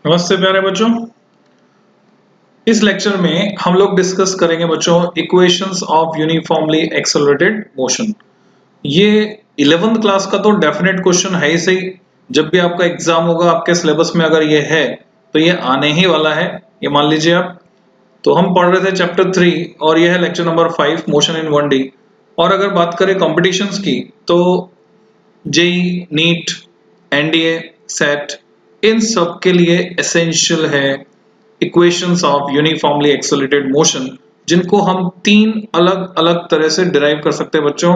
नमस्ते प्यारे बच्चों। इस लेक्चर में हम लोग डिस्कस करेंगे बच्चों equations of uniformly accelerated motion. ये 11th क्लास का तो डेफिनेट क्वेश्चन है ही सही। जब भी आपका एग्जाम होगा आपके सिलेबस में अगर ये है तो ये आने ही वाला है, ये मान लीजिए आप। तो हम पढ़ रहे थे चैप्टर 3 और ये है lecture number 5 motion in 1D। और अगर बात करें कॉम्पिटिशन्स की तो जेई, नीट, एनडीए, सेट, इन सब के लिए एसेंशियल है equations of uniformly accelerated motion, जिनको हम तीन अलग अलग तरह से डिराइव कर सकते हैं बच्चों।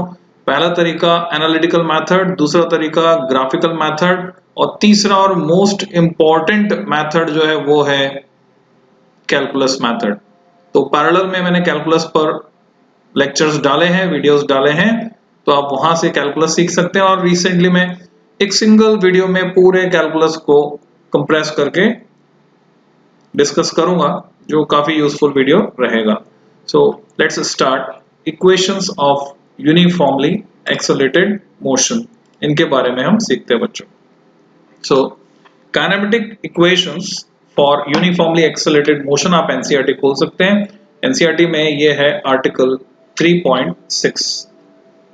पहला तरीका एनालिटिकल मेथड, दूसरा तरीका ग्राफिकल मेथड और तीसरा और मोस्ट इंपॉर्टेंट मेथड जो है वो है कैलकुलस मेथड। तो पैरेलल में मैंने कैलकुलस पर लेक्चर्स डाले हैं, वीडियोस डाले हैं, तो आप वहां से कैलकुलस सीख सकते हैं। और रिसेंटली मैं एक सिंगल वीडियो में पूरे कैलकुलस को कंप्रेस करके डिस्कस करूंगा, जो काफी यूजफुल वीडियो रहेगा। So let's start equations of uniformly accelerated motion, इनके बारे में हम सीखते हैं बच्चों। So kinematic equations for uniformly accelerated motion आप एनसीईआरटी खोल सकते हैं। एनसीईआरटी में ये है आर्टिकल 3.6।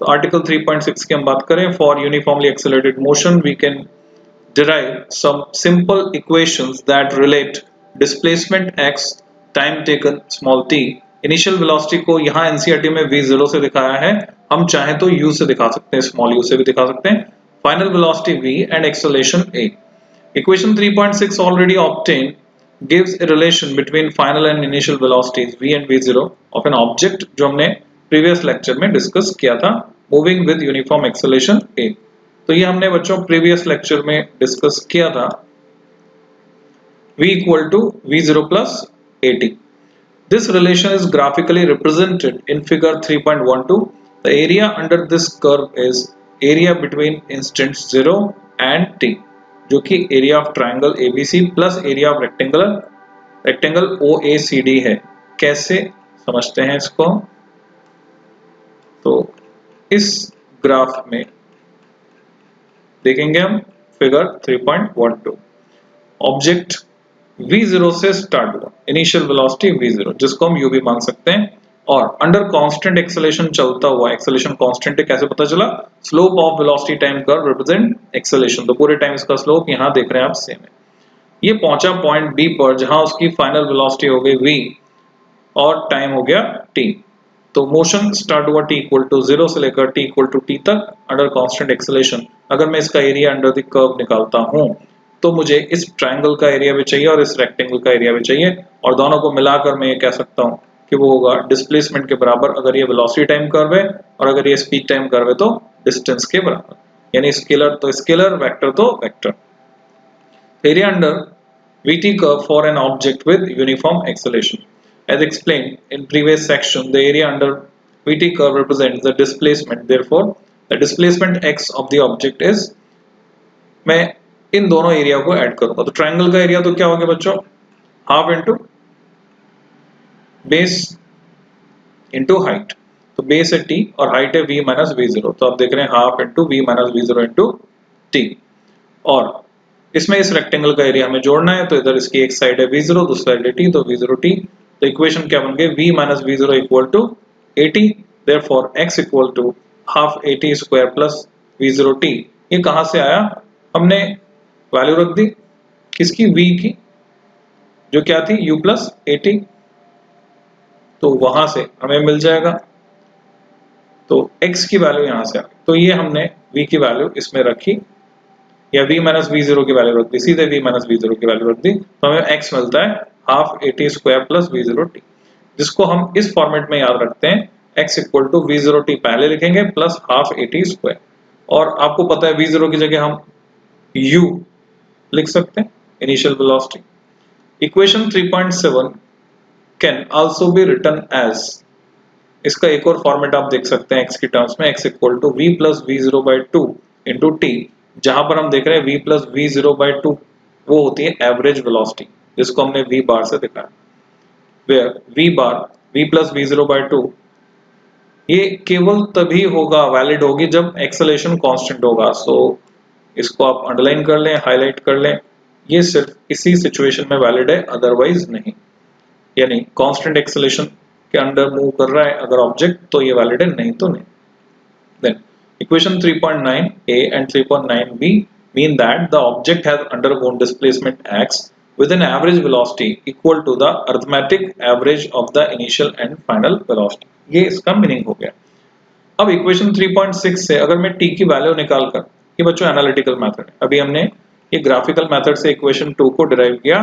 तो आर्टिकल 3.6 की हम बात करें, for uniformly accelerated motion we can derive some simple equations that relate displacement x, time taken small t, initial velocity को यहाँ एनसीईआरटी में v0 से दिखाया है, हम चाहे तो u से दिखा सकते हैं, स्मॉल u से भी दिखा सकते हैं, final velocity v and acceleration a. Equation 3.6 already obtained gives a relation between final and initial velocities v and v0 of an object, जो हमने previous lecture में डिस्कस किया था, moving with uniform acceleration a. तो ये हमने बच्चों previous lecture में डिस्कस किया था, v equal to v0 plus at. This relation is graphically represented in figure 3.12. The area under this curve is area between instants 0 and t, जो कि area of triangle ABC plus area of rectangle OACD है। कैसे समझते हैं इसको? तो इस graph में देखेंगे हम फिगर 3.12। ऑब्जेक्ट v0 से स्टार्ट हुआ, इनिशियल वेलोसिटी v0, जिसको हम u भी मान सकते हैं, और अंडर कांस्टेंट एक्सेलरेशन चलता हुआ, एक्सेलरेशन कांस्टेंट है, कैसे पता चला? Slope of velocity time curve represent acceleration, तो पूरे टाइम इसका स्लोप यहाँ देख रहे हैं आप सेम है। ये पहुंचा पॉइंट b पर, जहां उसकी फाइनल वेलोसिटी हो गई v और टाइम हो गया t। तो मोशन स्टार्ट हुआ t इक्वल टू 0 से लेकर t इक्वल टू t तक अंडर कांस्टेंट एक्सेलरेशन। अगर मैं इसका एरिया अंडर द कर्व निकालता हूं तो मुझे इस ट्रायंगल का एरिया भी चाहिए और इस रेक्टेंगल का एरिया भी चाहिए, और दोनों को मिलाकर मैं ये कह सकता हूं कि वो होगा डिस्प्लेसमेंट के बराबर अगर ये वेलोसिटी टाइम कर्व है, और अगर ये स्पीड टाइम कर्व है तो डिस्टेंस के बराबर, यानी स्केलर तो स्केलर, वेक्टर तो vector. Area under VT curve for an object with uniform acceleration. As explained in previous section, the area under VT curve represents the displacement. Therefore, the displacement x of the object is, मैं इन दोनों area को add करूंगा तो triangle का area तो क्या हो गया बच्चों? Half into base into height. तो बेस है t और हाइट है v माइनस v0, तो आप देख रहे हैं half into v minus v0 into t। और इसमें इस रेक्टेंगल का एरिया हमें जोड़ना है, तो इधर इसकी एक साइड है v0, दूसरी साइड है t, तो v0t। तो इक्वेशन क्या बन गई? v minus v0 equal to at, therefore x equal to half at square plus v0t। ये कहां से आया? हमने वैल्यू रख दी किसकी? v की, जो क्या थी? u प्लस at, तो वहां से हमें मिल जाएगा। तो x की वैल्यू यहां से आ गई, तो ये हमने v की वैल्यू इसमें रखी, या v माइनस v0 की वैल्यू रख दी, सीधे v माइनस v0 की वैल्यू रख दी, तो हमें x मिलता है half at square plus v0t, जिसको हम इस फॉर्मेट में याद रखते हैं, x इक्वल टू v0t पहले लिखेंगे प्लस हाफ at स्क्वायर, और आपको पता है v0 की जगह हम u लिख सकते हैं, initial velocity. Equation 3.7 can also be written as, इसका एक और फॉर्मेट आप देख सकते हैं x की टर्म्स में, x equal to v plus v0 by 2 into t, जहां पर हम देख रहे हैं v प्लस v0 बाई 2 वो होती है एवरेज वेलोसिटी, जिसको हमने v बार से दिखाया, where v bar v plus v0 by 2 ये केवल तभी होगा, वैलिड होगी जब एक्सेलरेशन कांस्टेंट होगा। सो इसको आप अंडरलाइन कर लें, हाईलाइट कर लें, ये सिर्फ इसी सिचुएशन में वैलिड है, अदरवाइज नहीं। यानी कांस्टेंट एक्सेलरेशन के अंडर मूव कर रहा है अगर ऑब्जेक्ट तो ये वैलिड है, नहीं तो नहीं। Then equation 3.9a and 3.9b mean that the object has undergone displacement x with an average velocity equal to the arithmetic average of the initial and final velocity। ये इसका मीनिंग हो गया। अब इक्वेशन 3.6 से अगर मैं t की value निकाल कर, ये बच्चों एनालिटिकल मेथड है, अभी हमने ये ग्राफिकल मेथड से इक्वेशन 2 को डिराइव किया,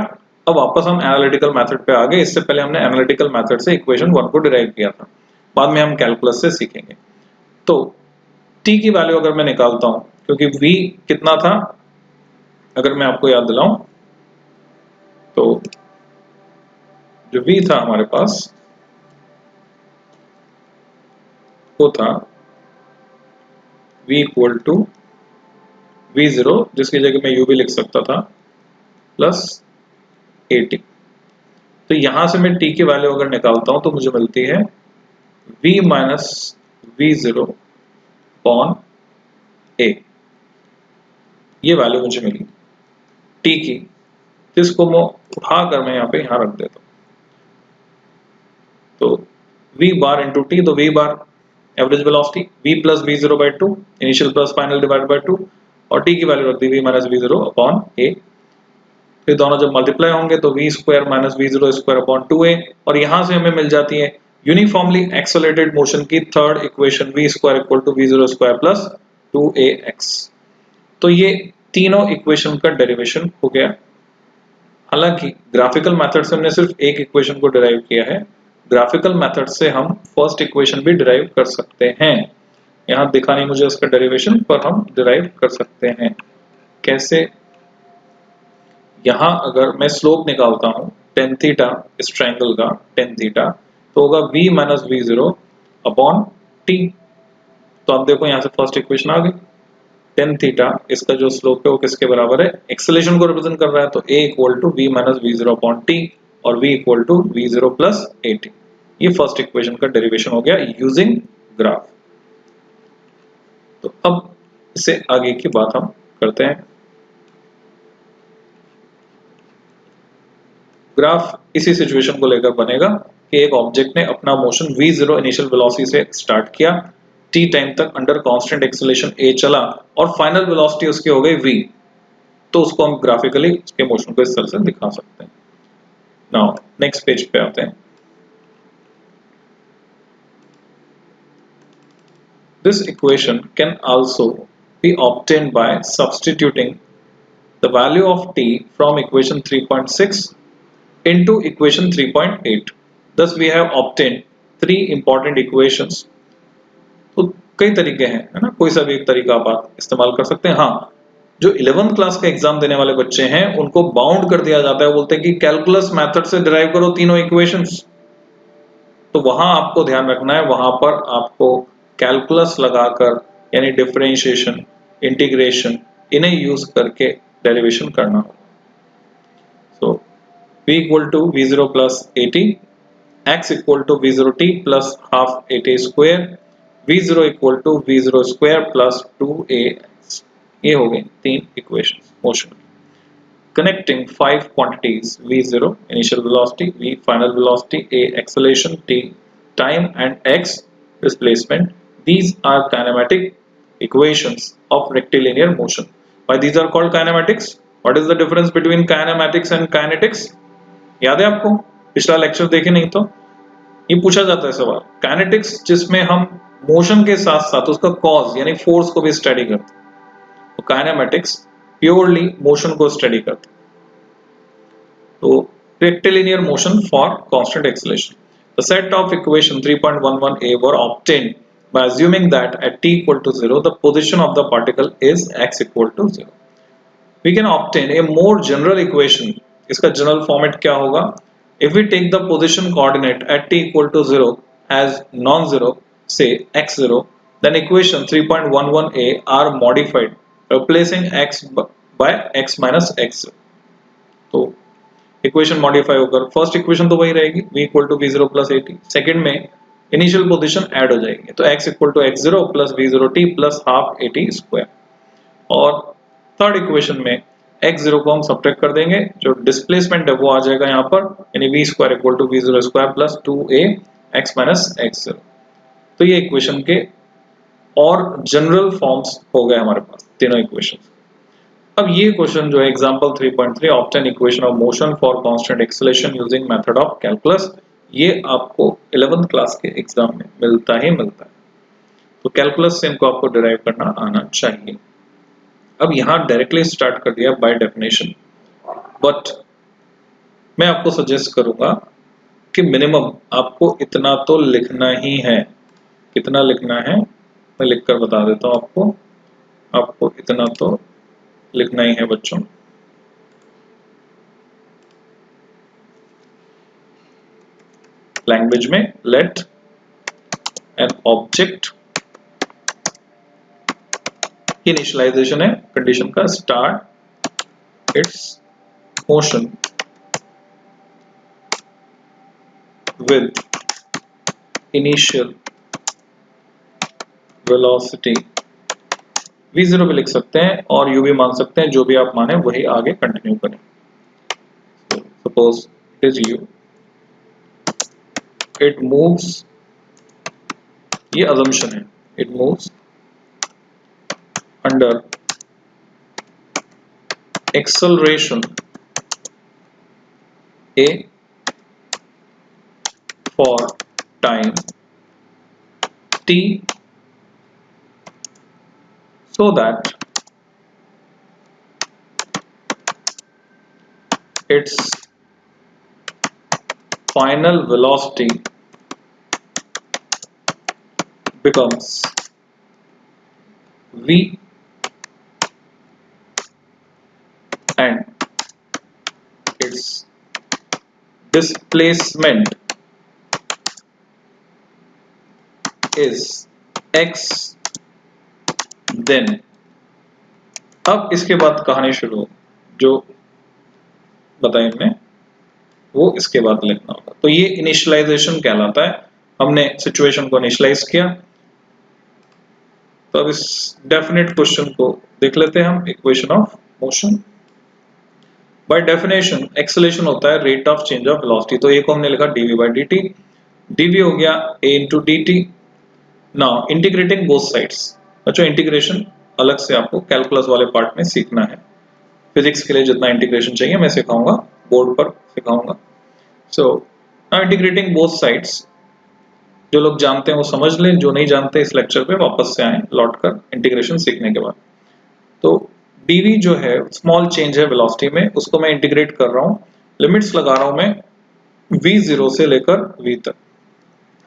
अब वापस हम एनालिटिकल मेथड पे आ गए। इससे पहले हमने एनालिटिकल मेथड से इक्वेशन 1 को डिराइव किया था, बाद में हम कैलकुलस से सीखेंगे। तो t की वैल्यू अगर मैं निकालता हूं, क्योंकि v कितना था अगर मैं आपको याद दिलाऊं, तो जो v था हमारे पास वो था v इक्वल टू v0, जिसकी जगह मैं u भी लिख सकता था, प्लस at। तो यहां से मैं t की वैल्यू अगर निकालता हूं तो मुझे मिलती है v minus v0 upon a। ये वैल्यू मुझे मिली t की, जिसको मैं उठाकर मैं यहाँ रख देता हूं। तो v बार इंटू टी, तो v bar average velocity, v plus v0 by 2 initial plus final divide by 2, और t की वैल्यू रख दी v minus v0 upon a। फिर दोनों जब मल्टीप्लाई होंगे तो v square minus v0 square upon 2a, और यहां से हमें मिल जाती है यूनिफॉर्मली एक्सेलरेटेड मोशन की third equation v square equal to v0 square plus 2ax। तो ये तीनों इक्वेशन का डेरिवेशन हो गया। हालांकि ग्राफिकल मेथड से हमने सिर्फ एक इक्वेशन को डिराइव किया है, ग्राफिकल मेथड से हम फर्स्ट इक्वेशन भी डिराइव कर सकते हैं। यहां दिखा नहीं मुझे उसका डेरिवेशन, पर हम डिराइव कर सकते हैं। कैसे? यहां अगर मैं स्लोप निकालता हूं tan थीटा, इस ट्रायंगल का tan थीटा, तो होगा v minus v0 upon t। तो आप देखो यहां से फर्स्ट इक्वेशन आ गई। tan थीटा इसका जो स्लोप है वो किसके बराबर है? एक्सेलरेशन को रिप्रेजेंट कर रहा है, तो a equal to v minus v0 upon t और v equal to v0 plus at। ये फर्स्ट इक्वेशन का डेरिवेशन हो गया यूजिंग ग्राफ। तो अब इससे आगे की बात हम करते हैं। ग्राफ इसी सिचुएशन को लेकर बनेगा कि एक ऑब्जेक्ट ने अपना मोशन v0 इनिशियल वेलोसिटी से स्टार्ट किया, t टाइम तक अंडर कांस्टेंट एक्सेलरेशन a चला और फाइनल वेलोसिटी उसकी हो गई v। तो उसको हम ग्राफिकली उसके मोशन को इस तरह से दिखा सकते हैं। नाउ नेक्स्ट पेज पे आते हैं। This equation can also be obtained by substituting the value of t from equation 3.6 into equation 3.8. Thus we have obtained three important equations. तो कई तरीके हैं, है ना, कोई सा भी एक तरीका आप इस्तेमाल कर सकते हैं। हाँ, जो 11th क्लास का एग्जाम देने वाले बच्चे हैं उनको बाउंड कर दिया जाता है, बोलते हैं कि कैलकुलस मेथड से डिराइव करो तीनों इक्वेशंस। तो वहां आपको ध्यान रखना है, वहां पर आपको कैलकुलस लगाकर यानी डिफरेंशिएशन, इंटीग्रेशन, इन्हें यूज करके डेरिवेशन करना होगा। So v equal to v0 plus at, x equal to v0 t plus half at square, v0 equal to v0 square plus 2ax। ये हो गई तीन इक्वेशन मोशन की। Connecting five quantities v0 initial velocity, v final velocity, a acceleration, t time and x displacement. These are kinematic equations of rectilinear motion. Why these are called kinematics? What is the difference between kinematics and kinetics? याद है आपको? पिछला lecture देखे नहीं तो ये पूछा जाता है सवाल। काइनेटिक्स जिसमें हम मोशन के साथ साथ उसका कॉज यानी फोर्स को भी स्टडी करते हैं, तो काइनेमेटिक्स प्योरली मोशन को स्टडी करते हैं। तो rectilinear motion for constant acceleration. The set of equation 3.11a were obtained by assuming that at t equal to 0 the position of the particle is x equal to 0. We can obtain a more general equation. इसका general format क्या होगा? If we take the position coordinate at t equal to 0 as non-zero, say x0, then equation 3.11a are modified, replacing x by x minus x0. तो equation modify होकर first equation तो वही रहेगी, v equal to v0 plus at। Second में initial position add हो जाएगी, तो x equal to x0 plus v0t plus half at square. और थर्ड इक्वेशन में एक्स जीरो को हम सब्ट्रैक्ट कर देंगे, जो डिस्प्लेसमेंट है वो आ जाएगा यहाँ पर, यानी V square equal to V zero square plus 2a X minus X zero. तो ये इक्वेशन के और जनरल फॉर्म्स हो गए हमारे पास तीनों इक्वेशन। अब ये क्वेश्चन जो है example 3.3 obtain equation of motion for constant acceleration using method of calculus, ये आपको 11th क्लास के एग्जाम में मिलता ही मिलता है, तो कैलकुलस से इनको आपको डिराइव करना आना चाहिए। अब यहाँ डायरेक्टली स्टार्ट कर दिया बाय डेफिनेशन, बट मैं आपको सजेस्ट करूंगा कि मिनिमम आपको इतना तो लिखना ही है। कितना लिखना है मैं लिखकर बता देता हूं आपको, आपको इतना तो लिखना ही है बच्चों। लैंग्वेज में लेट एन ऑब्जेक्ट, इनिशियलाइजेशन है कंडीशन का, start it's motion with initial velocity, v0 भी लिख सकते हैं और u भी मान सकते हैं, जो भी आप माने वही आगे कंटिन्यू करें। Suppose it is u, it moves, ये अजम्पशन है, it moves under acceleration a for time t so that its final velocity becomes v and its displacement is x, then अब इसके बाद कहानी शुरू, जो बताएं मैं वो इसके बाद लिखना होगा। तो ये इनिशियलाइजेशन कहलाता है, हमने सिचुएशन को इनिशियलाइज किया। तो अब इस डेफिनेट क्वेश्चन को देख लेते हैं हम, equation of motion. By definition acceleration होता है rate of change of velocity, तो ए को हमने लिखा dv बाई dt, dv हो गया a into dt। Now integrating both sides, बच्चों इंटीग्रेशन अलग से आपको कैलकुलस वाले पार्ट में सीखना है, फिजिक्स के लिए जितना इंटीग्रेशन चाहिए मैं सिखाऊंगा, बोर्ड पर सिखाऊंगा। So now integrating both sides, जो लोग जानते हैं वो समझ लें, जो नहीं जानते इस लेक्चर पे वापस से आए लौट कर इंटीग्रेशन सीखने के बाद। तो dv जो है स्मॉल चेंज है वेलोसिटी में, उसको मैं इंटीग्रेट कर रहा हूँ, लिमिट्स लगा रहा हूँ मैं v0 से लेकर v तक,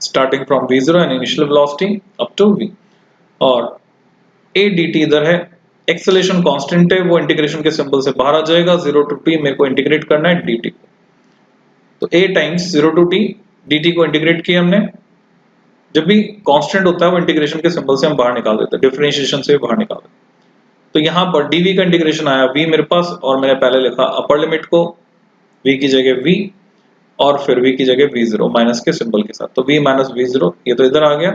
starting from v0 and initial velocity up to v, और a dt इधर है, एक्सेलरेशन कांस्टेंट है, वो इंटीग्रेशन के सिंबल से बाहर आ जाएगा, 0 टू t मेरे को इंटीग्रेट करना है dt को, तो a times 0 to t dt को इंटीग्रेट किया हमने। जब भी कांस्टेंट होता है वो इंटीग्रेशन के सिंबल से हम बाहर निकाल देते हैं, डिफरेंशिएशन से बाहर निकाल देते हैं। तो यहाँ पर dv का इंटीग्रेशन आया v मेरे पास, और मैंने पहले लिखा अपर लिमिट को v की जगह v और फिर v की जगह v0 माइनस के सिंबल के साथ, तो v माइनस v0 ये तो इधर आ गया,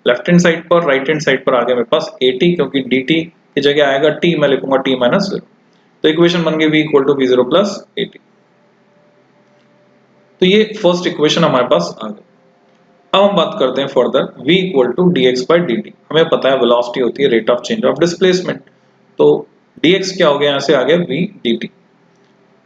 लेफ्ट हैंड साइड पर, राइट हैंड साइड पर आ गया मेरे पास at, क्योंकि dt की जगह आएगा t, मैं लिखूंगा t माइनस 0, तो इक्वेशन बन गई v equal to v0 plus at। तो ये फर्स्ट इक्वेशन हमारे पास आ गई। अब हम बात करते हैं further, v equal to dx by dt, हमें पता है वेलोसिटी होती है rate of change of displacement, तो dx क्या हो गया, यहाँ से आ गया v dt।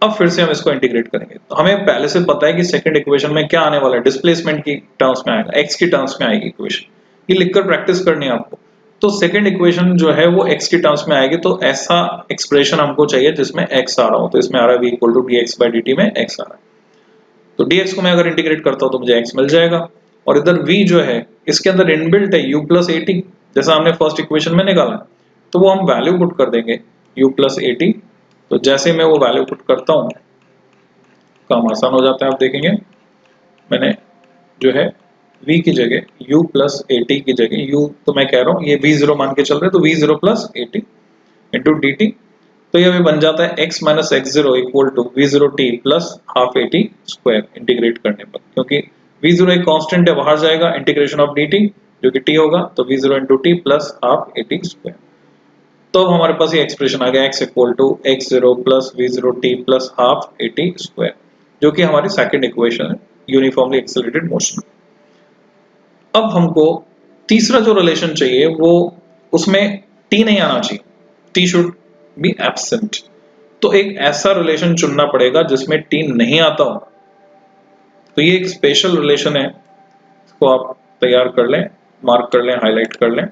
अब फिर से हम इसको इंटीग्रेट करेंगे, तो हमें पहले से पता है कि सेकंड इक्वेशन में क्या आने वाला है, डिस्प्लेसमेंट की टर्म्स में आएगा, x की टर्म्स में आएगी इक्वेशन, ये लिखकर प्रैक्टिस करनी है आपको। तो सेकंड इक्वेशन जो है वो x की टर्म्स में आएगी, तो ऐसा एक्सप्रेशन हमको चाहिए जिसमें x आ रहा हो, तो इसमें आ रहा है v equal to dx by dt में x आ रहा है, तो dx को मैं अगर इंटीग्रेट करता हूं तो मुझे x मिल जाएगा, और इधर v जो है इसके अंदर इनबिल्ट है u प्लस at, जैसा हमने फर्स्ट इक्वेशन में निकाला, तो वो हम वैल्यू पुट कर देंगे u प्लस at। तो जैसे मैं वो वैल्यू पुट करता हूँ काम आसान हो जाता है, आप देखेंगे मैंने जो है v की जगह u प्लस at की जगह u, तो मैं कह रहा हूँ ये v0 मान के चल रहे, तो v0 plus at into dt, तो ये बन जाता है x minus x0 equal to v0t plus half at square integrate करने पर, क्योंकि v0 एक कांस्टेंट है, बाहर जाएगा, इंटीग्रेशन ऑफ dt जो कि t होगा, तो v0 into t plus half at square. तो अब हमारे पास ये एक्सप्रेशन आ गया x equal to x0 plus v0t plus half at square, जो कि हमारी सेकंड इक्वेशन है यूनिफॉर्मली एक्सेलरेटेड मोशन। अब हमको तीसरा जो रिलेशन चाहिए वो उसमें t नहीं आना चाहिए, t शुड बी एब्सेंट। तो एक ऐसा रिलेशन चुनना पड़ेगा जिसमें t नहीं आता हो। तो ये एक स्पेशल रिलेशन है, इसको आप तैयार कर लें, मार्क कर लें, हाईलाइट कर लें।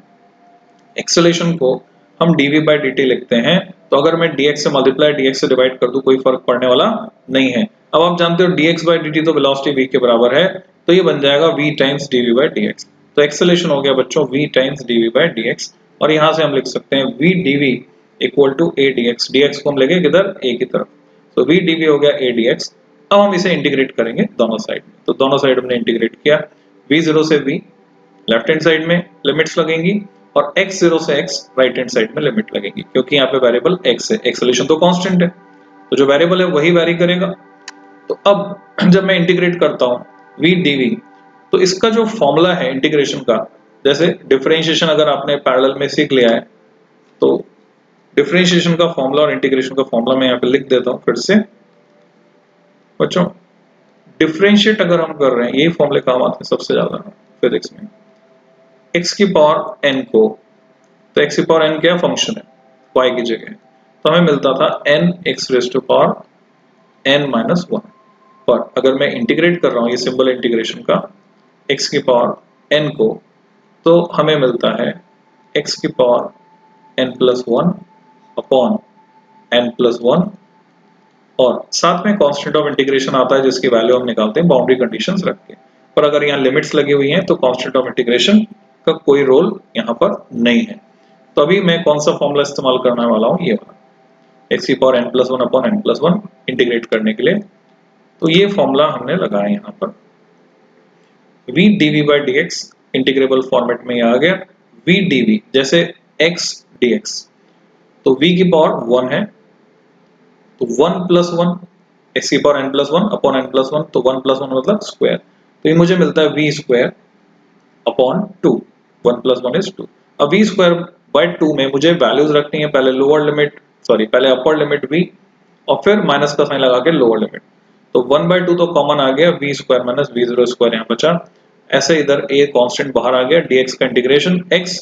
एक्सेलेरेशन को हम dv बाई dt लिखते हैं, तो अगर मैं dx से मल्टीप्लाई dx से डिवाइड कर दूं कोई फर्क पड़ने वाला नहीं है। अब आप जानते हो dx बाई dt तो वेलोसिटी v के बराबर है, तो ये बन जाएगा v times dv by dx। तो एक्सेलेरेशन हो गया बच्चों v times dv by dx, और यहां से हम लिख सकते हैं v dv equal to a dx। dx को हम लेंगे किधर, a की तरफ, तो v dv हो गया a dx। अब हम इसे इंटीग्रेट करेंगे दोनों साइड में, तो दोनों साइड हमने इंटीग्रेट किया, v0 से v लेफ्ट हैंड साइड में लिमिट्स लगेंगी और x0 से x राइट हैंड साइड में लिमिट लगेगी, क्योंकि यहाँ पे वेरिएबल x है, एक्सेलरेशन तो कांस्टेंट है, तो जो वेरिएबल है वही वेरी करेगा। तो अब जब मैं इंटीग्रेट करता हूँ v dv, तो इसका जो फॉर्मूला है इंटीग्रेशन का, जैसे डिफरेंशिएशन अगर आपने पैरेलल में सीख लिया है, तो डिफरेंशिएशन का फॉर्मूला और इंटीग्रेशन का फॉर्मूला मैं यहाँ पे लिख देता हूँ फिर से बच्चों। डिफरेंशिएट अगर हम कर रहे हैं, यही फॉर्मूले काम आते हैं सबसे ज्यादा फिजिक्स में, x की पावर n को, तो x की पावर n क्या फंक्शन है, y की जगह, तो हमें मिलता था n x raise to power n minus 1। पर अगर मैं इंटीग्रेट कर रहा हूँ ये सिंबल इंटीग्रेशन का x की पावर n को, तो हमें मिलता है x की power n plus 1 upon n plus 1, और साथ में कांस्टेंट ऑफ इंटीग्रेशन आता है जिसकी वैल्यू हम निकालते हैं बाउंड्री कंडीशंस रख के। पर अगर यहाँ लिमिट्स लगी हुई हैं तो कांस्टेंट ऑफ इंटीग्रेशन का कोई रोल यहाँ पर नहीं है। तो अभी मैं कौन सा फॉर्मूला इस्तेमाल करने वाला हूँ, ये वाला, x की power n plus 1 upon n plus 1 integrate करने के लिए। तो ये फॉर्मूला हमने लगाया यहाँ पर, v dv by dx integrable format में आ गया, v dv जैसे x dx, तो v की पावर 1 है, तो 1 प्लस 1 x की power n plus 1 upon n plus 1, तो 1 प्लस 1 मतलब स्क्वायर, तो ये मुझे मिलता है v square upon 2, 1 plus 1 is 2। अब v स्क्वायर बाय 2 में मुझे वैल्यूज रखनी है, पहले लोअर लिमिट, सॉरी पहले अपर लिमिट v और फिर माइनस का साइन लगा के लोअर लिमिट, तो 1 बाय 2 तो कॉमन आ गया, v square minus v0 square यहाँ बचा, ऐसे इधर a कांस्टेंट बाहर आ गया, dx का इंटीग्रेशन x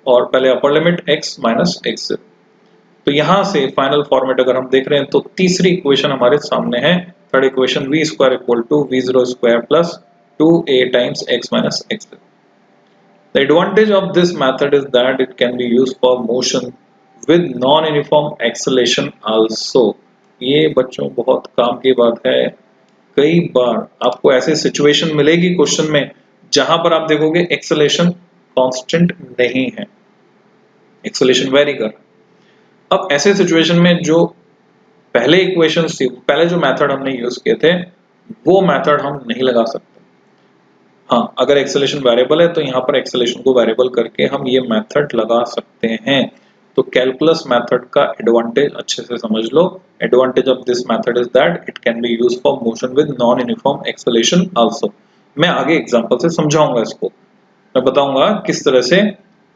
और पहले upper limit x minus x। तो यहाँ से फाइनल फॉर्मेट अगर हम देख रहे हैं तो तीसरी इक्वेशन हमारे सामने है, third equation v square equal to v0 square plus 2a times x minus x। The advantage of this method is that it can be used for motion with non-uniform acceleration also। ये बच्चों बहुत काम की बात है, कई बार आपको ऐसे सिचुएशन मिलेगी क्वेश्चन में जहां पर आप देखोगे एक्सेलरेशन कांस्टेंट नहीं है, एक्सेलरेशन वेरी कर। अब ऐसे सिचुएशन में जो पहले इक्वेशंस थी, पहले जो मेथड हमने यूज किए थे वो मेथड हम नहीं लगा सकते। हाँ, अगर एक्सेलरेशन वेरिएबल है तो यहाँ पर एक्सेलरेशन को वेरिएबल करके हम ये मेथड लगा सकते हैं। तो कैलकुलस मेथड का एडवांटेज अच्छे से समझ लो। Advantage of this method is that it can be used for motion with non uniform acceleration also. मैं आगे एग्जांपल से समझाऊंगा इसको, मैं बताऊंगा किस तरह से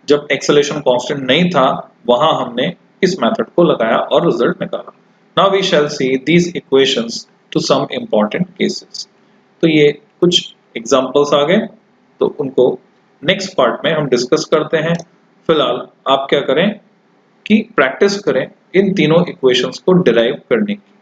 जब एक्सेलरेशन कांस्टेंट नहीं था वहां हमने इस मेथड को लगाया और रिजल्ट निकाला। Now we shall see these equations to some important cases. तो ये कुछ एग्जांपल्स आ गए, तो उनको नेक्स्ट पार्ट में हम डिस्कस करते हैं। फिलहाल आप क्या करें कि प्रैक्टिस करें इन तीनों इक्वेशंस को डिराइव करने की।